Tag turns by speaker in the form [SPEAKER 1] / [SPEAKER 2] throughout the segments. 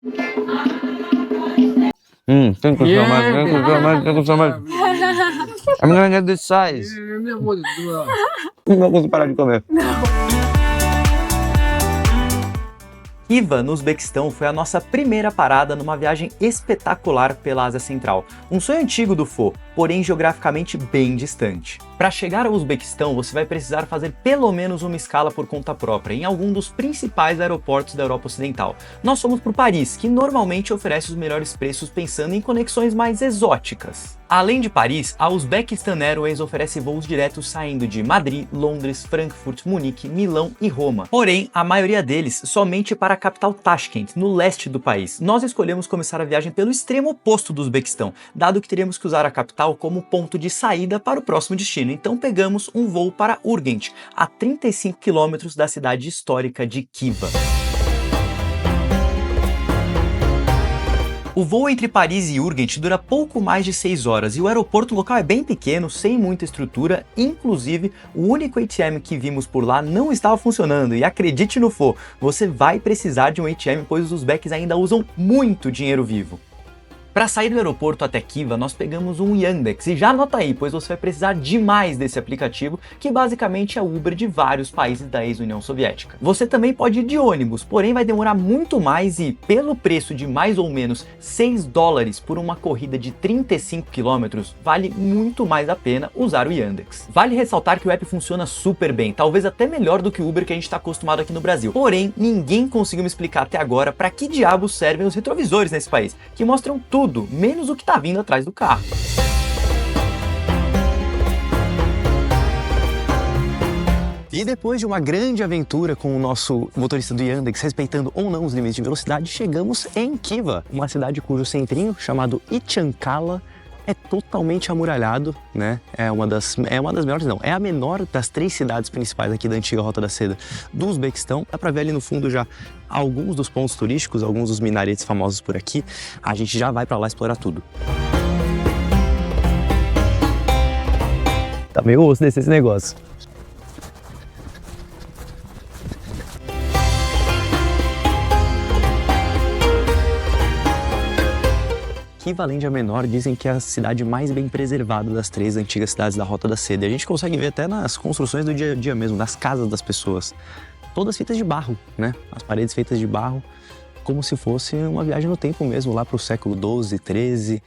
[SPEAKER 1] Thank you so much. Thank you so much. Thank you so much. I'm gonna get this size. Não consigo parar de comer.
[SPEAKER 2] Khiva, no Uzbequistão, foi a nossa primeira parada numa viagem espetacular pela Ásia Central. Um sonho antigo do Pho, porém geograficamente bem distante. Para chegar ao Uzbequistão, você vai precisar fazer pelo menos uma escala por conta própria em algum dos principais aeroportos da Europa Ocidental. Nós fomos para Paris, que normalmente oferece os melhores preços pensando em conexões mais exóticas. Além de Paris, a Uzbekistan Airways oferece voos diretos saindo de Madrid, Londres, Frankfurt, Munique, Milão e Roma. Porém, a maioria deles somente para a capital Tashkent, no leste do país. Nós escolhemos começar a viagem pelo extremo oposto do Uzbequistão, dado que teríamos que usar a capital como ponto de saída para o próximo destino. Então pegamos um voo para Urgent, a 35 quilômetros da cidade histórica de Khiva. O voo entre Paris e Urgent dura pouco mais de 6 horas e o aeroporto local é bem pequeno, sem muita estrutura, inclusive o único ATM que vimos por lá não estava funcionando e acredite no Pho, você vai precisar de um ATM pois os uzbeques ainda usam muito dinheiro vivo. Para sair do aeroporto até Khiva, nós pegamos um Yandex e já anota aí, pois você vai precisar demais desse aplicativo, que basicamente é o Uber de vários países da ex-União Soviética. Você também pode ir de ônibus, porém vai demorar muito mais e, pelo preço de mais ou menos 6 dólares por uma corrida de 35 quilômetros, vale muito mais a pena usar o Yandex. Vale ressaltar que o app funciona super bem, talvez até melhor do que o Uber que a gente está acostumado aqui no Brasil. Porém, ninguém conseguiu me explicar até agora para que diabos servem os retrovisores nesse país, que mostram tudo, menos o que está vindo atrás do carro. E depois de uma grande aventura com o nosso motorista do Yandex, respeitando ou não os limites de velocidade, chegamos em Khiva, uma cidade cujo centrinho, chamado Ichankalaya, é totalmente amuralhado, né? É uma das menores, não, é a menor das 3 cidades principais aqui da antiga Rota da Seda do Uzbequistão. Dá pra ver ali no fundo já alguns dos pontos turísticos, alguns dos minaretes famosos por aqui. A gente já vai pra lá explorar tudo. Tá meio osso desse negócio. Khiva, além de a menor, dizem que é a cidade mais bem preservada das 3 antigas cidades da Rota da Seda. E a gente consegue ver até nas construções do dia a dia mesmo, nas casas das pessoas. Todas feitas de barro, né? As paredes feitas de barro, como se fosse uma viagem no tempo mesmo, lá para o século XII, XIII.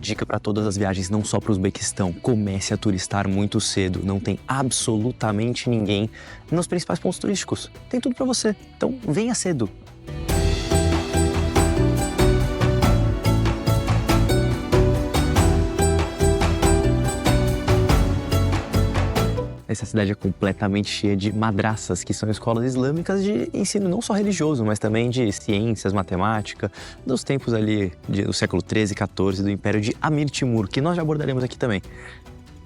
[SPEAKER 2] Dica para todas as viagens, não só para o Uzbequistão, comece a turistar muito cedo, não tem absolutamente ninguém nos principais pontos turísticos, tem tudo para você, então venha cedo. Essa cidade é completamente cheia de madraças, que são escolas islâmicas de ensino não só religioso, mas também de ciências, matemática, dos tempos ali do século XIII e XIV, do Império de Amir Timur, que nós já abordaremos aqui também.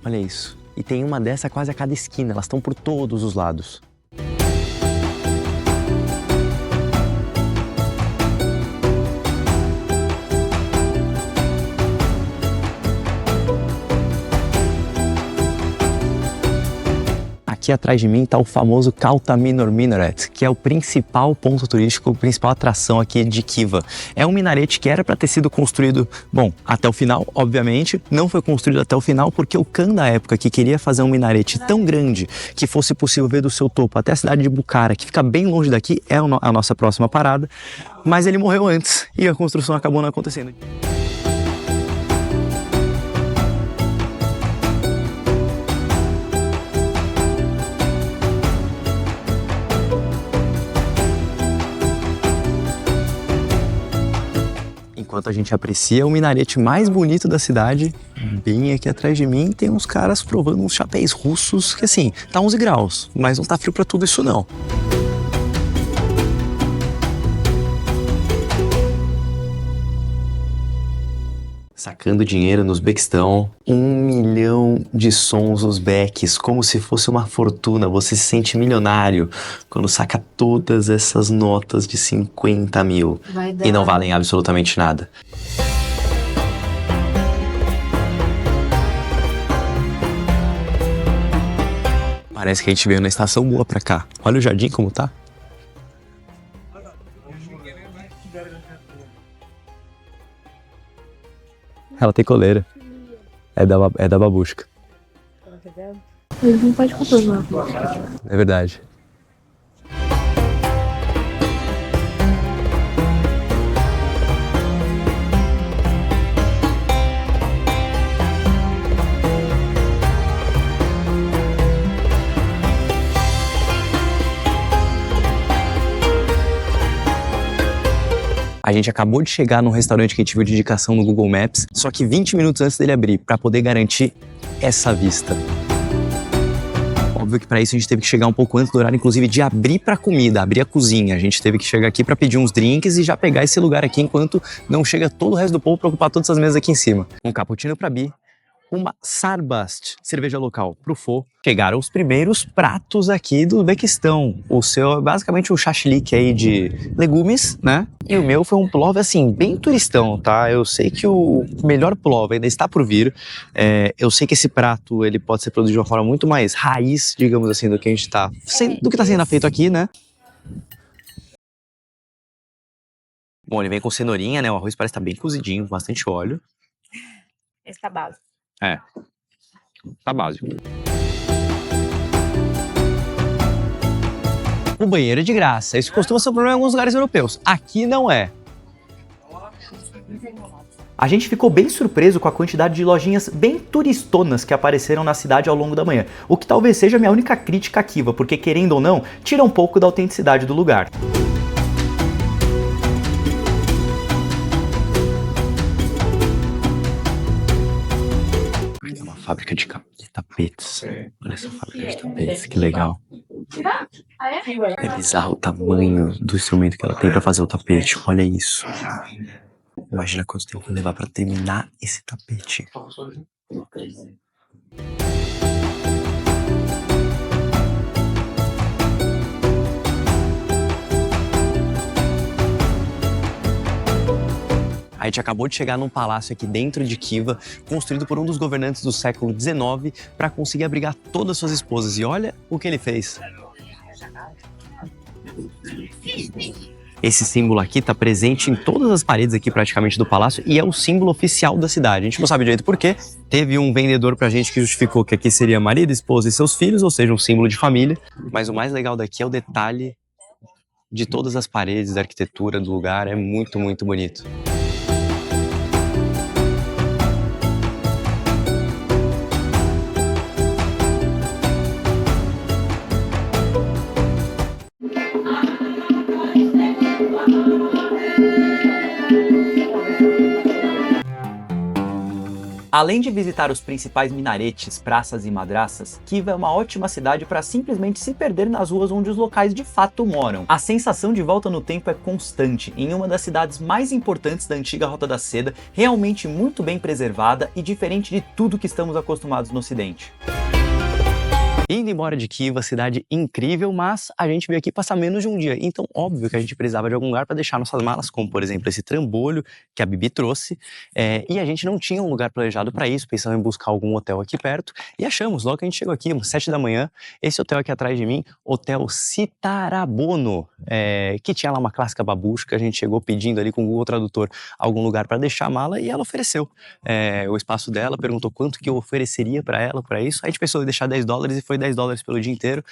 [SPEAKER 2] Olha isso. E tem uma dessa quase a cada esquina, elas estão por todos os lados. Aqui atrás de mim está o famoso Kalta Minor Minaret, que é o principal ponto turístico, a principal atração aqui de Khiva. É um minarete que era para ter sido construído, bom, até o final, obviamente, não foi construído até o final porque o Khan da época, que queria fazer um minarete tão grande que fosse possível ver do seu topo até a cidade de Bukhara, que fica bem longe daqui, é a nossa próxima parada, mas ele morreu antes e a construção acabou não acontecendo. Enquanto a gente aprecia o minarete mais bonito da cidade, bem aqui atrás de mim tem uns caras provando uns chapéus russos que assim, tá 11 graus, mas não tá frio pra tudo isso não. Sacando dinheiro no Uzbequistão. 1 milhão de sons uzbeques, como se fosse uma fortuna. Você se sente milionário quando saca todas essas notas de 50 mil. E não valem absolutamente nada. Parece que a gente veio na estação boa pra cá. Olha o jardim como tá. Ela tem coleira. É da babushka.
[SPEAKER 3] Ele não pode controlar.
[SPEAKER 2] É verdade. A gente acabou de chegar num restaurante que a gente viu de indicação no Google Maps, só que 20 minutos antes dele abrir, para poder garantir essa vista. Óbvio que para isso a gente teve que chegar um pouco antes do horário, inclusive, de abrir para comida, abrir a cozinha. A gente teve que chegar aqui para pedir uns drinks e já pegar esse lugar aqui enquanto não chega todo o resto do povo para ocupar todas essas mesas aqui em cima. Um cappuccino para Bi, uma Sarbast, cerveja local pro Fô. Chegaram os primeiros pratos aqui do Uzbequistão. O seu é basicamente um shashlik aí de legumes, né? E o meu foi um plov, assim, bem turistão, tá? Eu sei que o melhor plov ainda está por vir. Eu sei que esse prato, ele pode ser produzido de uma forma muito mais raiz, digamos assim, do que a gente tá... do que tá sendo feito aqui, né? Bom, ele vem com cenourinha, né? O arroz parece estar bem cozidinho, bastante óleo.
[SPEAKER 3] Esse tá básico.
[SPEAKER 2] Tá básico. O banheiro é de graça. Isso costuma ser um problema em alguns lugares europeus. Aqui não é. A gente ficou bem surpreso com a quantidade de lojinhas bem turistonas que apareceram na cidade ao longo da manhã. O que talvez seja a minha única crítica à Kiva, porque querendo ou não, tira um pouco da autenticidade do lugar. Fábrica de tapetes. Olha essa fábrica de tapetes, que legal. É bizarro o tamanho do instrumento que ela tem pra fazer o tapete. Olha isso. Imagina quanto tempo vai levar pra terminar esse tapete. A gente acabou de chegar num palácio aqui dentro de Kiva, construído por um dos governantes do século XIX para conseguir abrigar todas as suas esposas. E olha o que ele fez. Esse símbolo aqui está presente em todas as paredes aqui praticamente do palácio e é o símbolo oficial da cidade. A gente não sabe direito por quê. Teve um vendedor pra gente que justificou que aqui seria marido, esposa e seus filhos, ou seja, um símbolo de família. Mas o mais legal daqui é o detalhe de todas as paredes, da arquitetura do lugar. É muito, muito bonito. Além de visitar os principais minaretes, praças e madraças, Kiva é uma ótima cidade para simplesmente se perder nas ruas onde os locais de fato moram. A sensação de volta no tempo é constante em uma das cidades mais importantes da antiga Rota da Seda, realmente muito bem preservada e diferente de tudo que estamos acostumados no Ocidente. Indo embora de Kiva, cidade incrível, mas a gente veio aqui passar menos de um dia, então óbvio que a gente precisava de algum lugar para deixar nossas malas, como por exemplo esse trambolho que a Bibi trouxe, e a gente não tinha um lugar planejado para isso, pensando em buscar algum hotel aqui perto, e achamos, logo que a gente chegou aqui, às 7 da manhã, esse hotel aqui atrás de mim, Hotel Citarabono, que tinha lá uma clássica babushka, a gente chegou pedindo ali com o Google Tradutor algum lugar para deixar a mala e ela ofereceu o espaço dela, perguntou quanto que eu ofereceria para ela para isso, a gente pensou em deixar $10 e foi $10 pelo dia inteiro.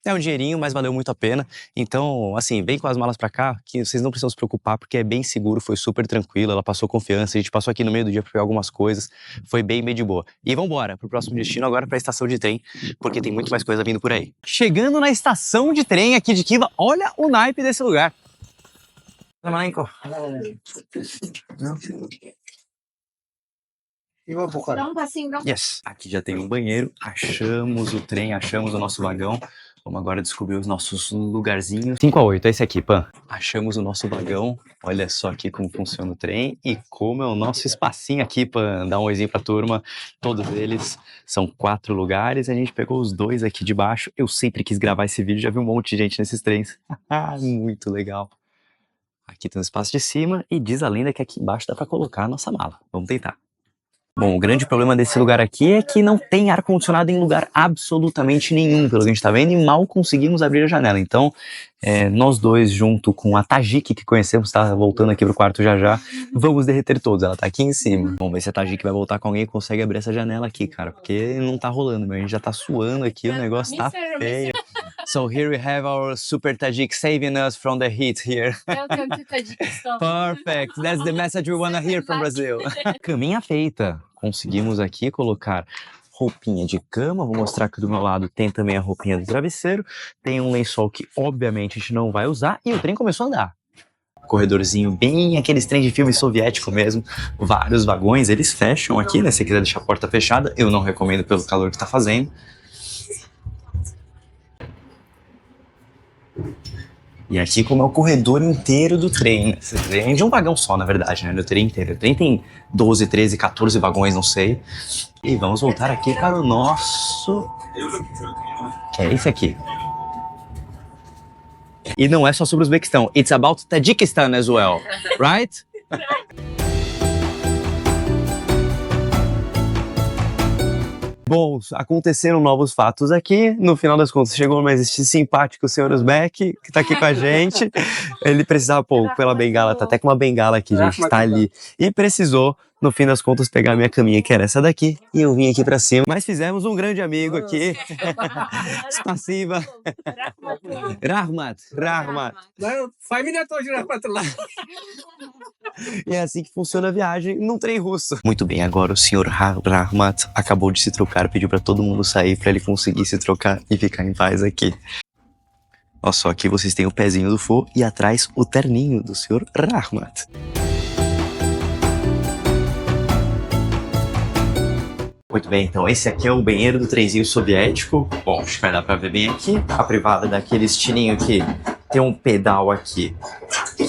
[SPEAKER 2] É um dinheirinho, mas valeu muito a pena. Então, assim, vem com as malas pra cá, que vocês não precisam se preocupar, porque é bem seguro, foi super tranquilo, ela passou confiança, a gente passou aqui no meio do dia pra pegar algumas coisas, foi bem de boa. E vambora pro próximo destino, agora pra estação de trem, porque tem muito mais coisa vindo por aí. Chegando na estação de trem aqui de Kiva, olha o naipe desse lugar.
[SPEAKER 3] Dá um passinho, dá um...
[SPEAKER 2] Yes. Aqui já tem um banheiro, achamos o trem, achamos o nosso vagão. Vamos agora descobrir os nossos lugarzinhos. 5 a 8, esse aqui, Pan. Achamos o nosso vagão. Olha só aqui como funciona o trem e como é o nosso espacinho aqui, Pan. Dá um oizinho pra turma. Todos eles são 4 lugares. A gente pegou os 2 aqui de baixo. Eu sempre quis gravar esse vídeo, já vi um monte de gente nesses trens. Muito legal. Aqui tem um espaço de cima e diz a lenda que aqui embaixo dá pra colocar a nossa mala. Vamos tentar. Bom, o grande problema desse lugar aqui é que não tem ar-condicionado em lugar absolutamente nenhum, pelo que a gente tá vendo, e mal conseguimos abrir a janela. Então, nós dois, junto com a Tajik, que conhecemos, tá voltando aqui pro quarto já, vamos derreter todos. Ela tá aqui em cima. Vamos ver se a Tajik vai voltar com alguém e consegue abrir essa janela aqui, cara, porque não tá rolando, mas a gente já tá suando aqui, o negócio tá feio. So here we have our super Tajik saving us from the heat here.
[SPEAKER 3] Welcome to Tajikistan.
[SPEAKER 2] Perfect. That's the message we want to hear from Brazil. Caminha feita. Conseguimos aqui colocar roupinha de cama. Vou mostrar que do meu lado tem também a roupinha do travesseiro. Tem um lençol que obviamente a gente não vai usar. E o trem começou a andar. Corredorzinho bem aqueles trens de filme soviético mesmo. Vários vagões, eles fecham aqui, né? Se você quiser deixar a porta fechada, eu não recomendo pelo calor que tá fazendo. E aqui como é o corredor inteiro do trem. Esse trem é de um vagão só, na verdade, né? No trem inteiro. O trem tem 12, 13, 14 vagões, não sei. E vamos voltar aqui para o nosso... que é esse aqui. E não é só sobre o Uzbequistão. It's about Tajikistan as well, right? Bom, aconteceram novos fatos aqui. No final das contas, chegou mais este simpático senhor Uzbek, que tá aqui com a gente. Ele precisava, pela bengala, tá até com uma bengala aqui, gente, tá ali. E precisou, no fim das contas, pegar a minha caminha, que era essa daqui. E eu vim aqui pra cima. Mas fizemos um grande amigo aqui. Spasiba. Rahmat. E é assim que funciona a viagem num trem russo. Muito bem, agora o senhor Rahmat acabou de se trocar, pediu pra todo mundo sair pra ele conseguir se trocar e ficar em paz aqui. Olha só, aqui vocês têm o pezinho do Fo e atrás o terninho do senhor Rahmat. Muito bem, então esse aqui é o banheiro do trenzinho soviético. Bom, acho que vai dar pra ver bem aqui. A privada daquele estilinho que tem um pedal aqui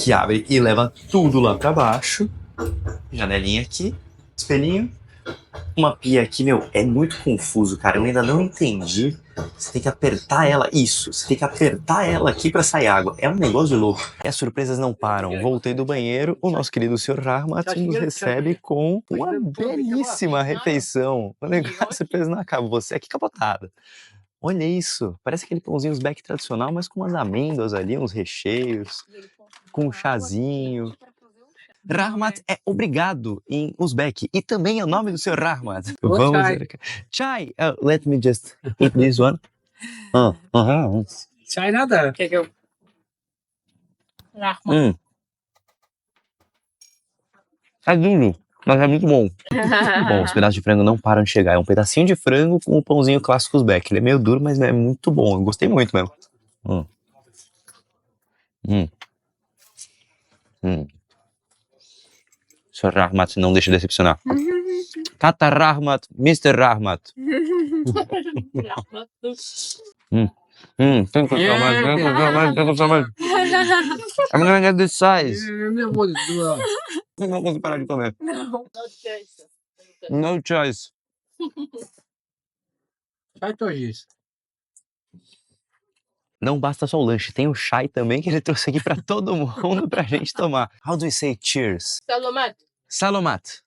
[SPEAKER 2] que abre e leva tudo lá pra baixo. Janelinha aqui, espelhinho. Uma pia aqui, meu, é muito confuso, cara. Eu ainda não entendi. Você tem que apertar ela, isso. Você tem que apertar ela aqui pra sair água. É um negócio de louco. E as surpresas não param. Voltei do banheiro, o nosso querido Sr. Rahmat nos recebe com uma belíssima refeição. O negócio, a surpresa não acaba. Você aqui capotada. Olha isso. Parece aquele pãozinho Uzbek tradicional, mas com umas amêndoas ali, uns recheios, com um chazinho. Rahmat é obrigado em Uzbek e também é o nome do seu Rahmat. Vamos ver aqui. Chai, let me just eat this one.
[SPEAKER 4] Chai nada.
[SPEAKER 3] Que eu... Rahmat.
[SPEAKER 2] É duro, mas é muito bom. Bom, os pedaços de frango não param de chegar. É um pedacinho de frango com o pãozinho clássico Uzbek. Ele é meio duro, mas é muito bom. Eu gostei muito mesmo. Sr. Rahmat não deixa de decepcionar. Tata Rahmat, Mr. Rahmat. Thank you so much. Thank you so much. Thank you so much. I'm gonna get this size. Não vou conseguir parar de comer. No choice. Não basta só o lanche, tem o chai também que ele trouxe aqui pra todo mundo pra gente tomar. How do we say cheers?
[SPEAKER 3] Salomat.
[SPEAKER 2] Salomat.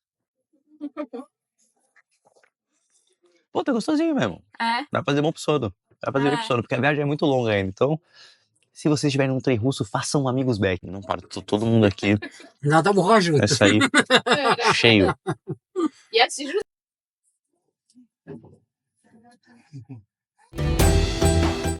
[SPEAKER 2] Pô, tá gostosinho mesmo.
[SPEAKER 3] É?
[SPEAKER 2] Dá pra fazer bom pro sono. Dá pra fazer bem pro sono, porque a viagem é muito longa ainda. Então, se vocês estiverem num trem russo, façam amigos back. Não para, todo mundo aqui.
[SPEAKER 4] Nada borracho.
[SPEAKER 2] Vai sair cheio.
[SPEAKER 3] E assim,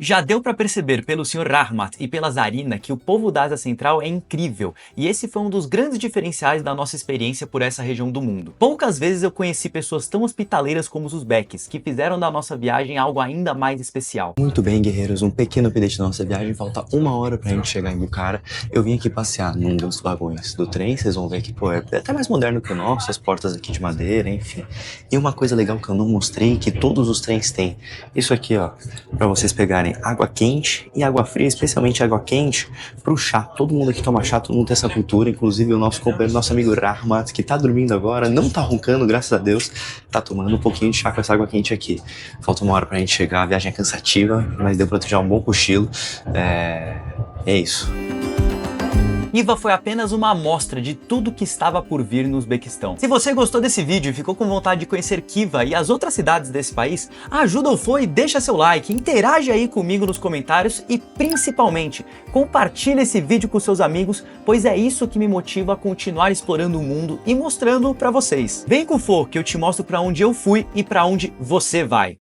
[SPEAKER 2] Já deu pra perceber pelo Sr. Rahmat e pela Zarina que o povo da Ásia Central é incrível, e esse foi um dos grandes diferenciais da nossa experiência por essa região do mundo. Poucas vezes eu conheci pessoas tão hospitaleiras como os uzbeques, que fizeram da nossa viagem algo ainda mais especial. Muito bem, guerreiros, um pequeno update da nossa viagem, falta 1 hora pra gente chegar em Bukhara. Eu vim aqui passear num dos vagões do trem, vocês vão ver que, pô, é até mais moderno que o nosso, as portas aqui de madeira, enfim. E uma coisa legal que eu não mostrei, que todos os trens têm, isso aqui, ó, pra vocês pegarem vai água quente e água fria, especialmente água quente, pro chá. Todo mundo aqui toma chá, todo mundo tem essa cultura, inclusive o nosso companheiro, nosso amigo Rahmat, que tá dormindo agora, não tá roncando, graças a Deus, tá tomando um pouquinho de chá com essa água quente aqui. Falta uma hora pra gente chegar, a viagem é cansativa, mas deu pra tirar um bom cochilo. É isso.
[SPEAKER 5] Hiva foi apenas uma amostra de tudo que estava por vir no Uzbequistão. Se você gostou desse vídeo e ficou com vontade de conhecer Khiva e as outras cidades desse país, ajuda o Flow e deixa seu like, interage aí comigo nos comentários e principalmente, compartilhe esse vídeo com seus amigos, pois é isso que me motiva a continuar explorando o mundo e mostrando pra vocês. Vem com o Flow que eu te mostro pra onde eu fui e pra onde você vai.